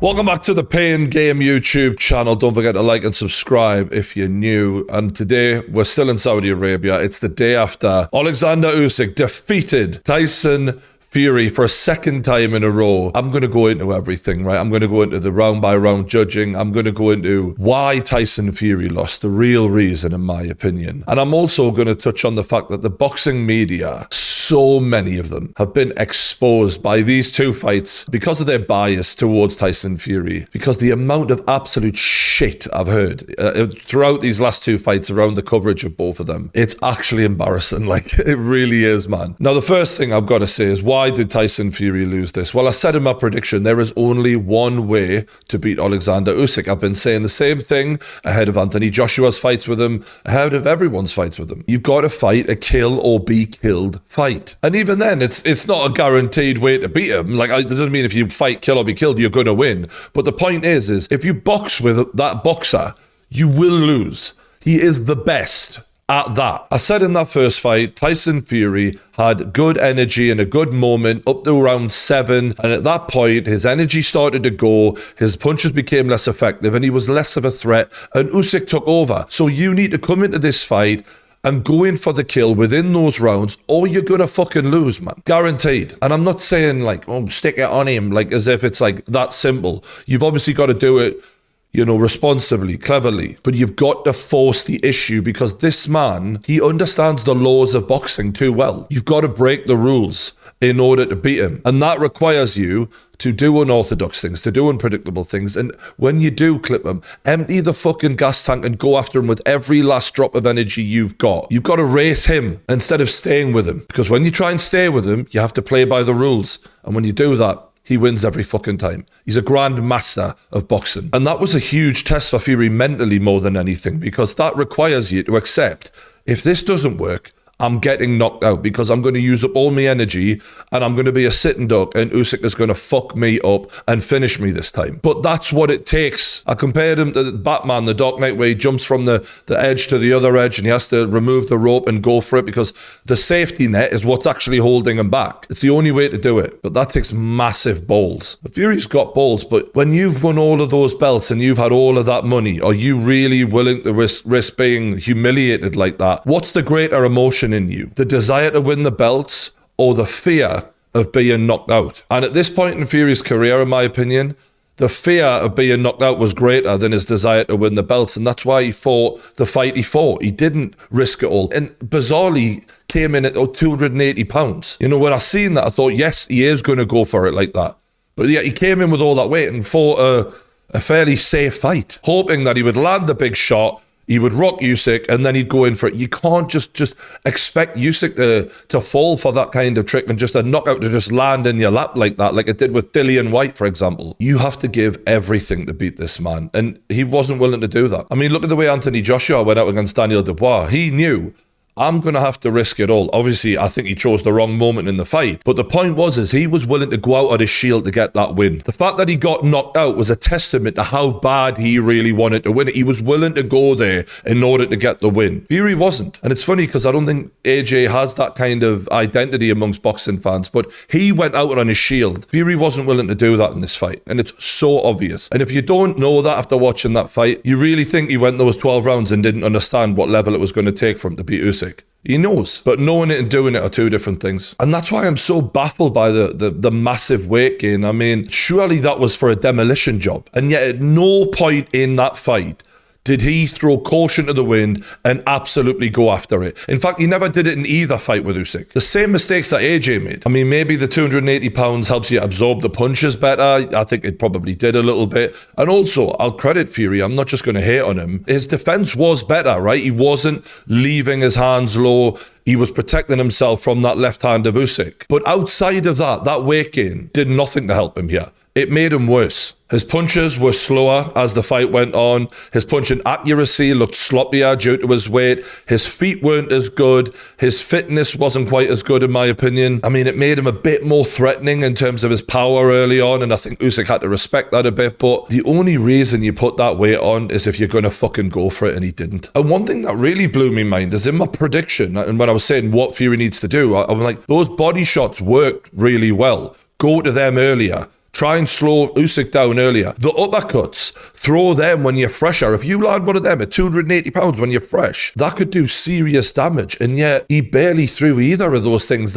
Welcome back to the Pain Game YouTube channel. Don't forget to like and subscribe if you're new. And today, we're still in Saudi Arabia. It's the day after Oleksandr Usyk defeated Tyson Fury for a second time in a row. I'm going to go into everything, right? I'm going to go into the round-by-round judging. I'm going to go into why Tyson Fury lost, the real reason, in my opinion. And I'm also going to touch on the fact that the boxing media, so many of them, have been exposed by these two fights because of their bias towards Tyson Fury, because the amount of absolute shit I've heard throughout these last two fights around the coverage of both of them, it's actually embarrassing. Like, it really is, man. Now, the first thing I've got to say is, why did Tyson Fury lose this? Well, I said in my prediction, there is only one way to beat Oleksandr Usyk. I've been saying the same thing ahead of Anthony Joshua's fights with him, ahead of everyone's fights with him. You've got to fight a kill or be killed fight. And even then, it's not a guaranteed way to beat him. Like, it doesn't mean if you fight kill or be killed, you're going to win. But the point is if you box with that boxer, you will lose. He is the best at that. I said in that first fight, Tyson Fury had good energy and a good moment up to round 7. And at that point, his energy started to go, his punches became less effective, and he was less of a threat, and Usyk took over. So you need to come into this fight and go in for the kill within those rounds, or you're gonna fucking lose, man. Guaranteed. And I'm not saying like, oh, stick it on him, like as if it's like that simple. You've obviously got to do it, you know, responsibly, cleverly, but you've got to force the issue, because this man, he understands the laws of boxing too well. You've got to break the rules in order to beat him. And that requires you to do unorthodox things, to do unpredictable things. And when you do clip him, empty the fucking gas tank and go after him with every last drop of energy you've got. You've got to race him instead of staying with him. Because when you try and stay with him, you have to play by the rules. And when you do that, he wins every fucking time. He's a grand master of boxing. And that was a huge test for Fury mentally more than anything, because that requires you to accept, if this doesn't work, I'm getting knocked out, because I'm going to use up all my energy and I'm going to be a sitting duck, and Usyk is going to fuck me up and finish me this time. But that's what it takes. I compared him to Batman, the Dark Knight, where he jumps from the edge to the other edge and he has to remove the rope and go for it, because the safety net is what's actually holding him back. It's the only way to do it. But that takes massive balls. Fury's got balls, but when you've won all of those belts and you've had all of that money, are you really willing to risk being humiliated like that? What's the greater emotion in you? The desire to win the belts or the fear of being knocked out? And at this point in Fury's career, in my opinion, the fear of being knocked out was greater than his desire to win the belts. And that's why he fought the fight he fought. He didn't risk it all. And bizarrely came in at 280 pounds. You know, when I seen that, I thought, yes, he is going to go for it like that. But yeah, he came in with all that weight and fought a fairly safe fight, hoping that he would land the big shot, he would rock Usyk, and then he'd go in for it. You can't just expect Usyk to fall for that kind of trick and just a knockout to just land in your lap like that, like it did with Dillian Whyte, for example. You have to give everything to beat this man, and he wasn't willing to do that. I mean, look at the way Anthony Joshua went out against Daniel Dubois. He knew, I'm going to have to risk it all. Obviously, I think he chose the wrong moment in the fight. But the point was he was willing to go out on his shield to get that win. The fact that he got knocked out was a testament to how bad he really wanted to win it. He was willing to go there in order to get the win. Fury wasn't. And it's funny because I don't think AJ has that kind of identity amongst boxing fans, but he went out on his shield. Fury wasn't willing to do that in this fight. And it's so obvious. And if you don't know that after watching that fight, you really think he went those 12 rounds and didn't understand what level it was going to take for him to beat Usyk. He knows, but knowing it and doing it are two different things. And that's why I'm so baffled by the massive weight gain. I mean, surely that was for a demolition job. And yet at no point in that fight did he throw caution to the wind and absolutely go after it. In fact, he never did it in either fight with Usyk. The same mistakes that AJ made. I mean, maybe the 280 pounds helps you absorb the punches better. I think it probably did a little bit. And also, I'll credit Fury. I'm not just going to hate on him. His defense was better, right? He wasn't leaving his hands low. He was protecting himself from that left hand of Usyk. But outside of that weight gain did nothing to help him here. It made him worse. His punches were slower as the fight went on. His punching accuracy looked sloppier due to his weight. His feet weren't as good. His fitness wasn't quite as good, in my opinion. I mean, it made him a bit more threatening in terms of his power early on, and I think Usyk had to respect that a bit. But the only reason you put that weight on is if you're going to fucking go for it, and he didn't. And one thing that really blew me mind is in my prediction, and when I was saying what Fury needs to do, I'm like, those body shots worked really well. Go to them earlier. Try and slow Usyk down earlier. The uppercuts, throw them when you're fresher. If you land one of them at 280 pounds when you're fresh, that could do serious damage. And yet he barely threw either of those things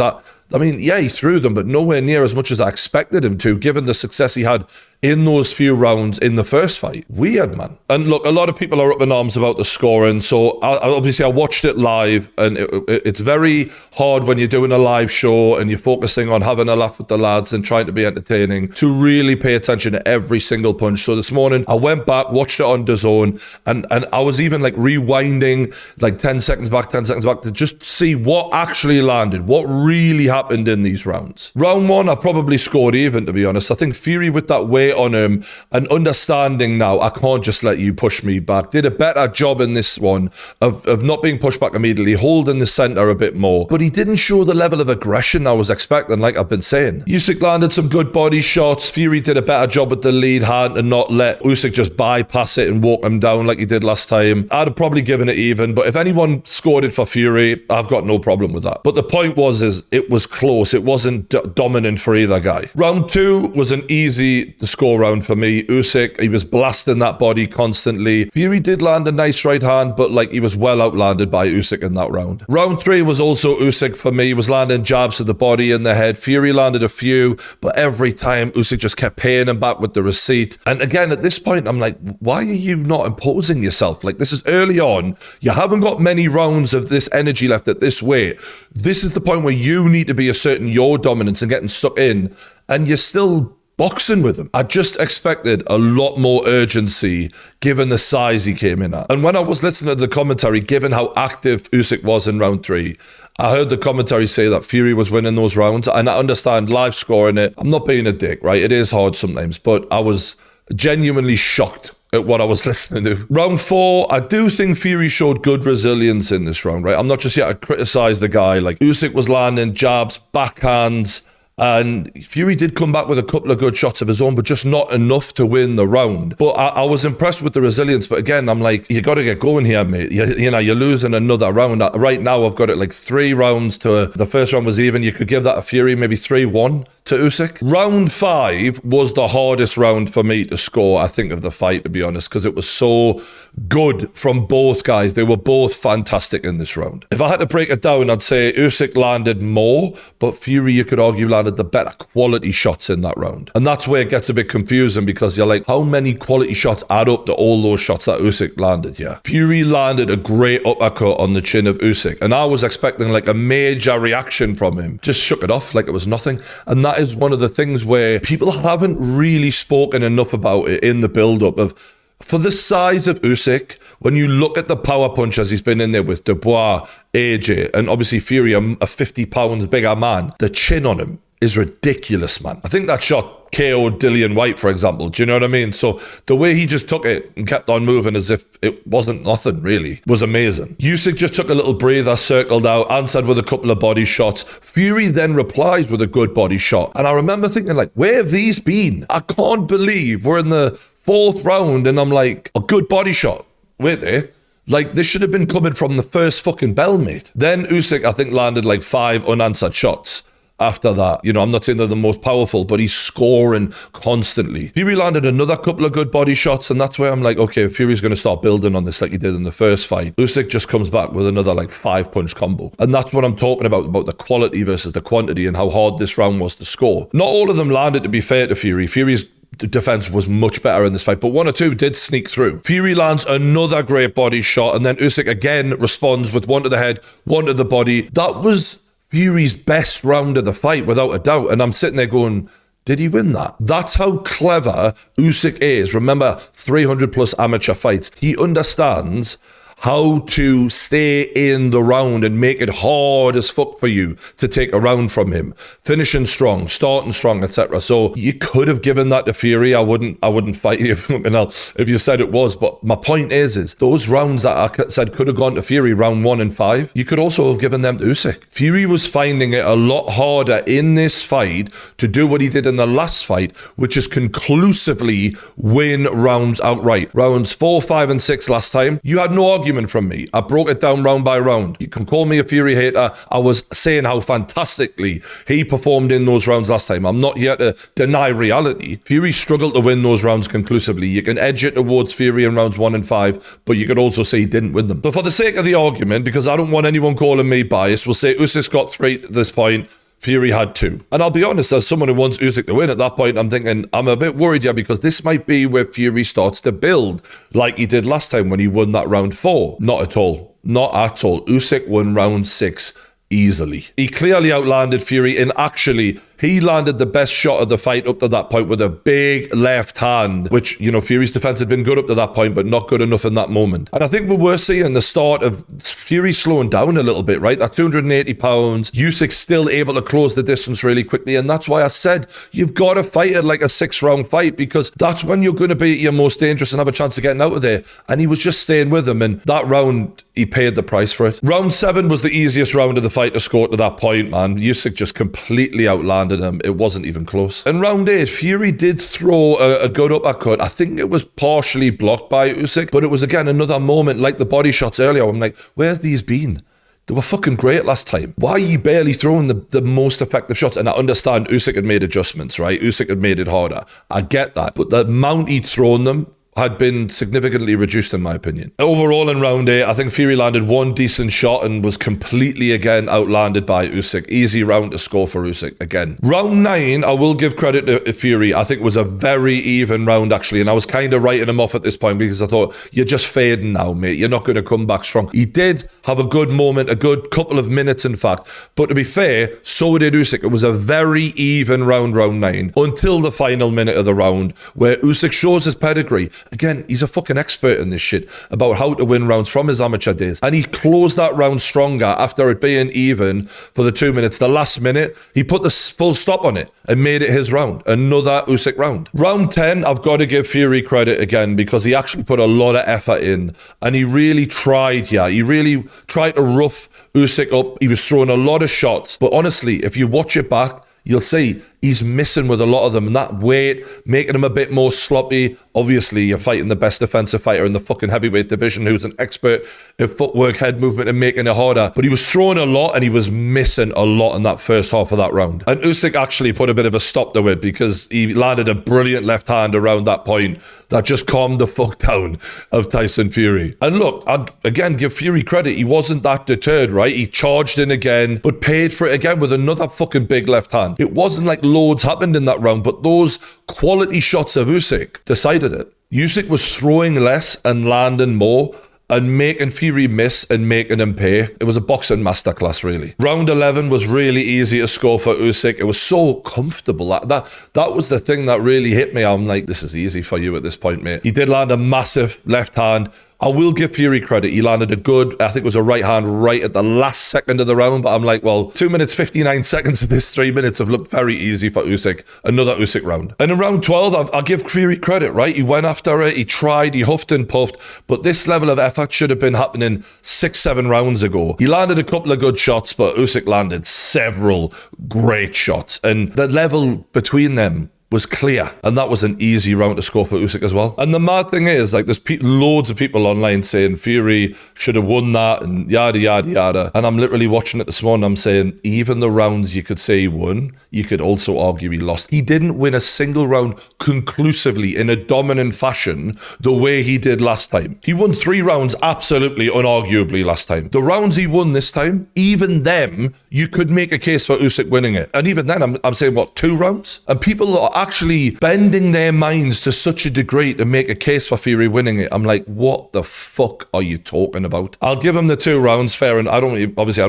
he threw them, but nowhere near as much as I expected him to, given the success he had in those few rounds in the first fight. Weird, man. And look, a lot of people are up in arms about the scoring. So I watched it live, and it's very hard when you're doing a live show and you're focusing on having a laugh with the lads and trying to be entertaining to really pay attention to every single punch. So this morning I went back, watched it on DAZN, and I was even like rewinding like 10 seconds back to just see what actually landed, what really happened in these rounds. Round one, I probably scored even, to be honest. I think Fury, with that weight on him and understanding now, I can't just let you push me back, did a better job in this one of not being pushed back immediately, holding the center a bit more. But he didn't show the level of aggression I was expecting, like I've been saying. Usyk landed some good body shots. Fury did a better job with the lead hand and not let Usyk just bypass it and walk him down like he did last time. I'd have probably given it even, but if anyone scored it for Fury, I've got no problem with that. But the point is it was close. It wasn't dominant for either guy. Round two was an easy score round for me. Usyk, he was blasting that body constantly. Fury did land a nice right hand, but like he was well outlanded by Usyk in that round. Round three was also Usyk for me. He was landing jabs to the body and the head. Fury landed a few, but every time Usyk just kept paying him back with the receipt. And again, at this point, I'm like, why are you not imposing yourself? Like, this is early on. You haven't got many rounds of this energy left at this weight. This is the point where you need to be asserting your dominance and getting stuck in, and you're still boxing with him. I just expected a lot more urgency given the size he came in at. And when I was listening to the commentary, given how active Usyk was in round three, I heard the commentary say that Fury was winning those rounds, and I understand live scoring it. I'm not being a dick, right? It is hard sometimes, but I was genuinely shocked at what I was listening to. Round four, I do think Fury showed good resilience in this round, right? I'm not just here to criticize the guy. Like, Usyk was landing jabs, backhands, and Fury did come back with a couple of good shots of his own, but just not enough to win the round. But I was impressed with the resilience. But again, I'm like, you got to get going here, mate. You're losing another round. Right now, I've got it like 3 rounds to the first round was even. You could give that a Fury, maybe 3-1 to Usyk. Round 5 was the hardest round for me to score, I think, of the fight, to be honest, because it was so good from both guys. They were both fantastic in this round. If I had to break it down, I'd say Usyk landed more, but Fury, you could argue, landed the better quality shots in that round. And that's where it gets a bit confusing, because you're like, how many quality shots add up to all those shots that Usyk landed here? Fury landed a great uppercut on the chin of Usyk, and I was expecting like a major reaction from him. Just shook it off like it was nothing. And that is one of the things where people haven't really spoken enough about it in the build-up of, for the size of Usyk, when you look at the power punches he's been in there with Dubois, AJ, and obviously Fury, a 50 pounds bigger man, the chin on him is ridiculous, man. I think that shot KO'd Dillian Whyte, for example. Do you know what I mean? So the way he just took it and kept on moving as if it wasn't nothing, really, was amazing. Usyk just took a little breather, circled out, answered with a couple of body shots. Fury then replies with a good body shot. And I remember thinking, like, where have these been? I can't believe we're in the 4th round and I'm like, a good body shot. Wait there. Like, this should have been coming from the first fucking bell, mate. Then Usyk, I think, landed like 5 unanswered shots. After that, I'm not saying they're the most powerful, but he's scoring constantly. Fury landed another couple of good body shots, and that's where I'm like, okay, Fury's going to start building on this like he did in the first fight. Usyk just comes back with another like 5-punch combo. And that's what I'm talking about the quality versus the quantity and how hard this round was to score. Not all of them landed, to be fair to Fury. Fury's defense was much better in this fight, but 1 or 2 did sneak through. Fury lands another great body shot, and then Usyk again responds with 1 to the head, 1 to the body. That was Fury's best round of the fight, without a doubt. And I'm sitting there going, did he win that? That's how clever Usyk is. Remember, 300 plus amateur fights. He understands how to stay in the round and make it hard as fuck for you to take a round from him. Finishing strong, starting strong, etc. So you could have given that to Fury. I wouldn't fight you if you said it was. But my point is those rounds that I said could have gone to Fury, round 1 and 5, you could also have given them to Usyk. Fury was finding it a lot harder in this fight to do what he did in the last fight, which is conclusively win rounds outright. Rounds 4, 5, and 6 last time, you had no argument argument from me. I broke it down round by round. You can call me a Fury hater. I was saying how fantastically he performed in those rounds last time. I'm not here to deny reality. Fury struggled to win those rounds conclusively. You can edge it towards Fury in rounds 1 and 5, but you could also say he didn't win them. But for the sake of the argument, because I don't want anyone calling me biased, we'll say Usyk's got 3 at this point, Fury had 2. And I'll be honest, as someone who wants Usyk to win at that point, I'm thinking, I'm a bit worried here because this might be where Fury starts to build like he did last time when he won that round 4. Not at all. Not at all. Usyk won round 6 easily. He clearly outlanded Fury, and actually, he landed the best shot of the fight up to that point with a big left hand, which, you know, Fury's defense had been good up to that point, but not good enough in that moment. And I think we were seeing the start of Fury slowing down a little bit, right? At 280 pounds, Usyk's still able to close the distance really quickly. And that's why I said, you've got to fight it like a 6-round fight, because that's when you're going to be at your most dangerous and have a chance of getting out of there. And he was just staying with him. And that round, he paid the price for it. Round 7 was the easiest round of the fight to score to that point, man. Usyk just completely outlanded him. It wasn't even close. In round 8, Fury did throw a good uppercut. I think it was partially blocked by Usyk, but it was again another moment like the body shots earlier. I'm like, where's these been? They were fucking great last time. Why are you barely throwing the most effective shots? And I understand Usyk had made adjustments, right? Usyk had made it harder. I get that. But the amount he'd thrown them had been significantly reduced in my opinion. Overall in round 8, I think Fury landed 1 decent shot and was completely again outlanded by Usyk. Easy round to score for Usyk again. Round 9, I will give credit to Fury. I think it was a very even round actually, and I was kind of writing him off at this point because I thought, you're just fading now, mate. You're not going to come back strong. He did have a good moment, a good couple of minutes in fact, but to be fair, so did Usyk. It was a very even round 9, until the final minute of the round where Usyk shows his pedigree. Again, he's a fucking expert in this shit about how to win rounds from his amateur days. And he closed that round stronger after it being even for the 2 minutes. The last minute, he put the full stop on it and made it his round. Another Usyk round. Round 10, I've got to give Fury credit again because he actually put a lot of effort in. And he really tried, He really tried to rough Usyk up. He was throwing a lot of shots. But honestly, if you watch it back, you'll see he's missing with a lot of them, and that weight making him a bit more sloppy. Obviously, you're fighting the best defensive fighter in the fucking heavyweight division who's an expert in footwork, head movement, and making it harder. But he was throwing a lot, and he was missing a lot in that first half of that round. And Usyk actually put a bit of a stop to it because he landed a brilliant left hand around that point that just calmed the fuck down of Tyson Fury. And look, I'd again give Fury credit. He wasn't that deterred, right? He charged in again, but paid for it again with another fucking big left hand. It wasn't like loads happened in that round, but those quality shots of Usyk decided it. Usyk was throwing less and landing more and making Fury miss and making him pay. It was a boxing masterclass, really. Round 11 was really easy to score for Usyk. It was so comfortable. That was the thing that really hit me. I'm like, this is easy for you at this point, mate. He did land a massive left hand. I will give Fury credit. He landed a good, I think it was a right hand right at the last second of the round, but I'm like, well, 2 minutes, 59 seconds of this 3 minutes have looked very easy for Usyk. Another Usyk round. And in round 12, I'll give Fury credit, right? He went after it, he tried, he huffed and puffed, but this level of effort should have been happening 6-7 rounds ago. He landed a couple of good shots, but Usyk landed several great shots. And the level between them was clear, and that was an easy round to score for Usyk as well. And the mad thing is, like, there's loads of people online saying Fury should have won that and yada yada yada, and I'm literally watching it this morning. I'm saying even the rounds you could say he won, you could also argue he lost. He didn't win a single round conclusively in a dominant fashion the way he did last time. He won 3 rounds absolutely unarguably last time. The rounds he won this time, even them, you could make a case for Usyk winning it. And even then, I'm saying, what, 2 rounds? And people are actually bending their minds to such a degree to make a case for Fury winning it. I'm like, what the fuck are you talking about? I'll give him the 2 rounds fair, and I don't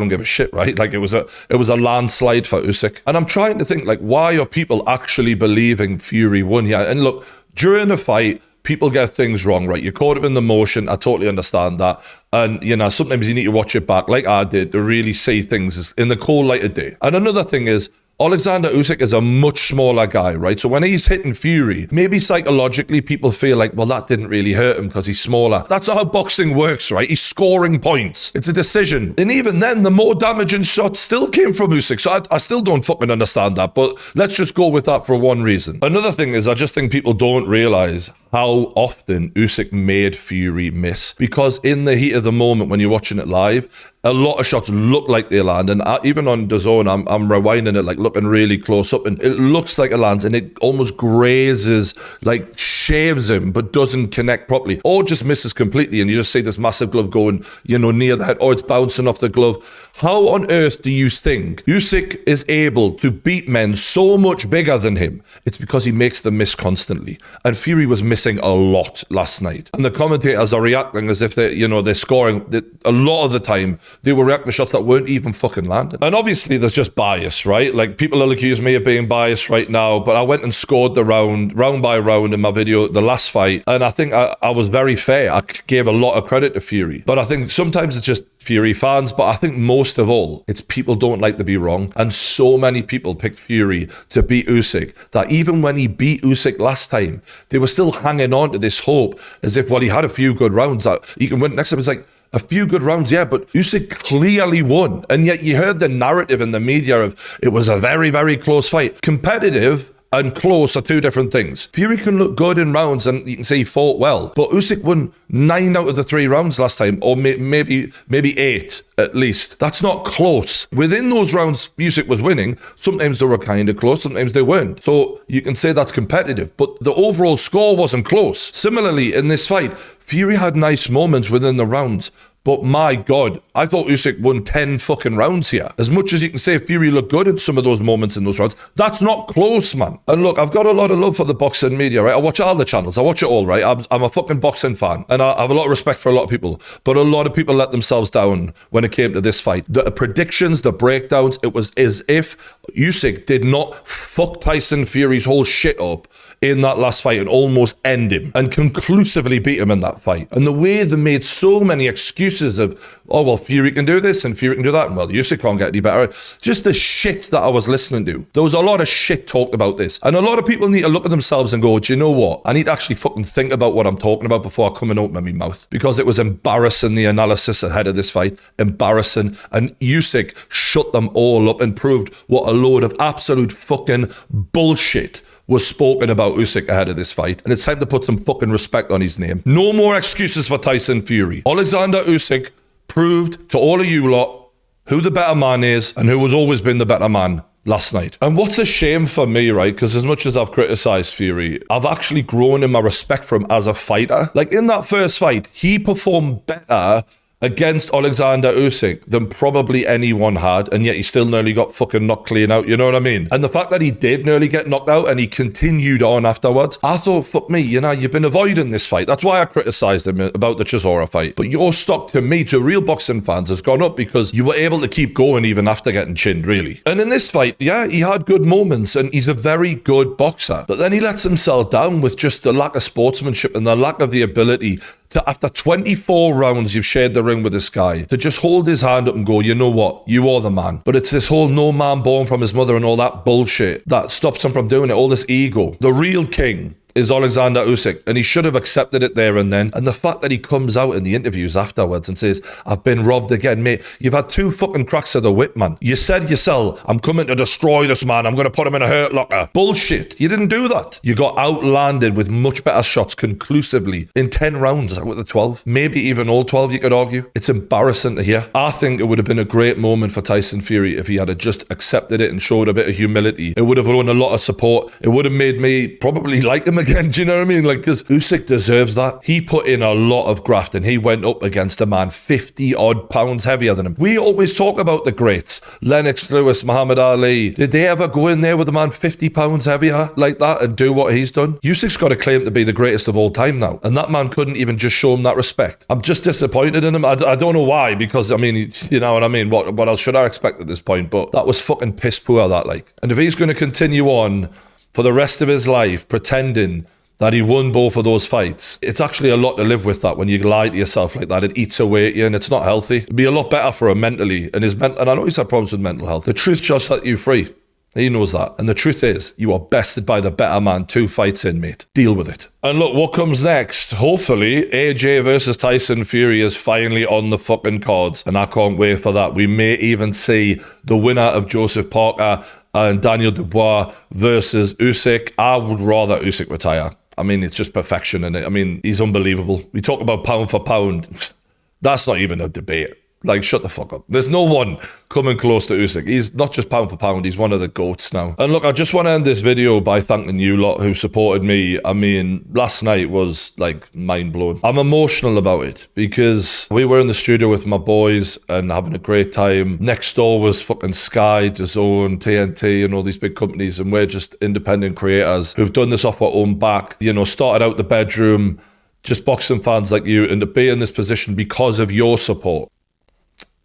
give a shit, right? Like, it was a landslide for Usyk. And I'm trying to think, like, why are people actually believing Fury won here? And look, during a fight, people get things wrong, right? You're caught up in the motion. I totally understand that. And, you know, sometimes you need to watch it back, like I did, to really see things in the cold light of day. And another thing is, Oleksandr Usyk is a much smaller guy, right? So when he's hitting Fury, maybe psychologically people feel like, well, that didn't really hurt him because he's smaller. That's not how boxing works, right? He's scoring points. It's a decision. And even then, the more damaging shots still came from Usyk. So I still don't fucking understand that. But let's just go with that for one reason. Another thing is, I just think people don't realize how often Usyk made Fury miss. Because in the heat of the moment, when you're watching it live, a lot of shots look like they land, and even on DAZN, I'm rewinding it, like looking really close up, and it looks like it lands, and it almost grazes, like shaves him, but doesn't connect properly, or just misses completely, and you just see this massive glove going, near the head, or it's bouncing off the glove. How on earth do you think Usyk is able to beat men so much bigger than him? It's because he makes them miss constantly, and Fury was missing a lot last night, and the commentators are reacting as if they're scoring. A lot of the time they were reacting to shots that weren't even fucking landing. And obviously there's just bias, right? Like, people will accuse me of being biased right now, but I went and scored the round by round in my video, the last fight, and I think I was very fair. I gave a lot of credit to Fury, but I think sometimes it's just Fury fans, but I think most of all, it's people don't like to be wrong, and so many people picked Fury to beat Usyk that even when he beat Usyk last time, they were still hanging on to this hope as if, well, he had a few good rounds that he can win next time. It's like, a few good rounds, yeah, but Usyk clearly won. And yet you heard the narrative in the media of it was a very, very close fight. Competitive and close are two different things. Fury can look good in rounds and you can say he fought well, but Usyk won 9 out of the 3 rounds last time, or maybe 8 at least. That's not close. Within those rounds Usyk was winning, sometimes they were kind of close, sometimes they weren't. So you can say that's competitive, but the overall score wasn't close. Similarly, in this fight, Fury had nice moments within the rounds, but my God, I thought Usyk won 10 fucking rounds here. As much as you can say Fury looked good in some of those moments in those rounds, that's not close, man. And look, I've got a lot of love for the boxing media, right? I watch all the channels. I watch it all, right? I'm a fucking boxing fan, and I have a lot of respect for a lot of people, but a lot of people let themselves down when it came to this fight. The predictions, the breakdowns, it was as if Usyk did not fuck Tyson Fury's whole shit up in that last fight and almost end him and conclusively beat him in that fight. And the way they made so many excuses of, oh, well, Fury can do this and Fury can do that, and well, Usyk can't get any better. Just the shit that I was listening to. There was a lot of shit talked about this. And a lot of people need to look at themselves and go, do you know what? I need to actually fucking think about what I'm talking about before I come and open my mouth. Because it was embarrassing, the analysis ahead of this fight. Embarrassing. And Usyk shut them all up and proved what a load of absolute fucking bullshit was spoken about Usyk ahead of this fight, and it's time to put some fucking respect on his name. No more excuses for Tyson Fury. Oleksandr Usyk proved to all of you lot who the better man is and who has always been the better man last night. And what's a shame for me, right, because as much as I've criticised Fury, I've actually grown in my respect for him as a fighter. Like, in that first fight, he performed better against Oleksandr Usyk than probably anyone had, and yet he still nearly got fucking knocked clean out, you know what I mean? And the fact that he did nearly get knocked out and he continued on afterwards, I thought, fuck me, you've been avoiding this fight. That's why I criticised him about the Chisora fight. But your stock, to me, to real boxing fans, has gone up because you were able to keep going even after getting chinned, really. And in this fight, yeah, he had good moments and he's a very good boxer. But then he lets himself down with just the lack of sportsmanship and the lack of the ability to, after 24 rounds you've shared the ring with this guy, to just hold his hand up and go, you know what, you are the man. But it's this whole no man born from his mother and all that bullshit that stops him from doing it, all this ego. The real king is Oleksandr Usyk, and he should have accepted it there and then. And the fact that he comes out in the interviews afterwards and says, I've been robbed again, mate, you've had 2 fucking cracks of the whip, man. You said yourself, I'm coming to destroy this man, I'm going to put him in a hurt locker. Bullshit. You didn't do that. You got outlanded with much better shots conclusively in 10 rounds out of the 12. Maybe even all 12, you could argue. It's embarrassing to hear. I think it would have been a great moment for Tyson Fury if he had just accepted it and showed a bit of humility. It would have won a lot of support. It would have made me probably like him again. Do you know what I mean? Like, because Usyk deserves that. He put in a lot of graft and he went up against a man 50 odd pounds heavier than him. We always talk about the greats, Lennox Lewis, Muhammad Ali. Did they ever go in there with a man 50 pounds heavier like that and do what he's done? Usyk's got a claim to be the greatest of all time now, and that man couldn't even just show him that respect. I'm just disappointed in him. I don't know why, because I mean, you know what I mean? What else should I expect at this point? But that was fucking piss poor, that, like. And if he's going to continue on for the rest of his life pretending that he won both of those fights, it's actually a lot to live with, that when you lie to yourself like that. It eats away at you and it's not healthy. It'd be a lot better for him mentally, and I know he's had problems with mental health. The truth shall set you free. He knows that. And the truth is, you are bested by the better man 2 fights in, mate. Deal with it. And look, what comes next? Hopefully, AJ versus Tyson Fury is finally on the fucking cards, and I can't wait for that. We may even see the winner of Joseph Parker and Daniel Dubois versus Usyk. I would rather Usyk retire. I mean, it's just perfection in it. I mean, he's unbelievable. We talk about pound for pound. That's not even a debate. Like, shut the fuck up. There's no one coming close to Usyk. He's not just pound for pound, he's one of the GOATs now. And look, I just want to end this video by thanking you lot who supported me. I mean, last night was like mind-blowing. I'm emotional about it because we were in the studio with my boys and having a great time. Next door was fucking Sky, DAZN, TNT and all these big companies, and we're just independent creators who've done this off our own back. You know, started out the bedroom, just boxing fans like you, and to be in this position because of your support.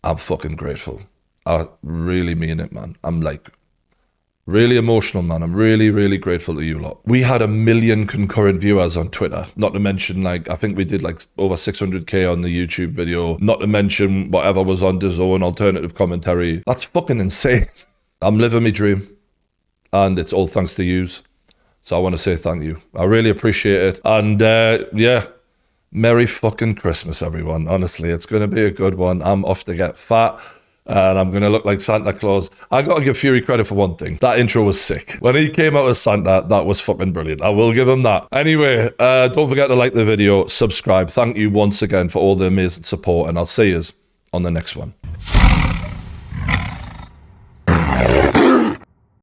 I'm fucking grateful. I really mean it, man. I'm like really emotional, man. I'm really, really grateful to you lot. We had 1 million concurrent viewers on Twitter. Not to mention, like, I think we did like over 600k on the YouTube video. Not to mention whatever was on DAZN, alternative commentary. That's fucking insane. I'm living my dream. And it's all thanks to yous. So I want to say thank you. I really appreciate it. And yeah. Merry fucking Christmas, everyone. Honestly, it's going to be a good one. I'm off to get fat and I'm going to look like Santa Claus. I got to give Fury credit for one thing. That intro was sick. When he came out as Santa, that was fucking brilliant. I will give him that. Anyway, don't forget to like the video, subscribe. Thank you once again for all the amazing support, and I'll see you on the next one.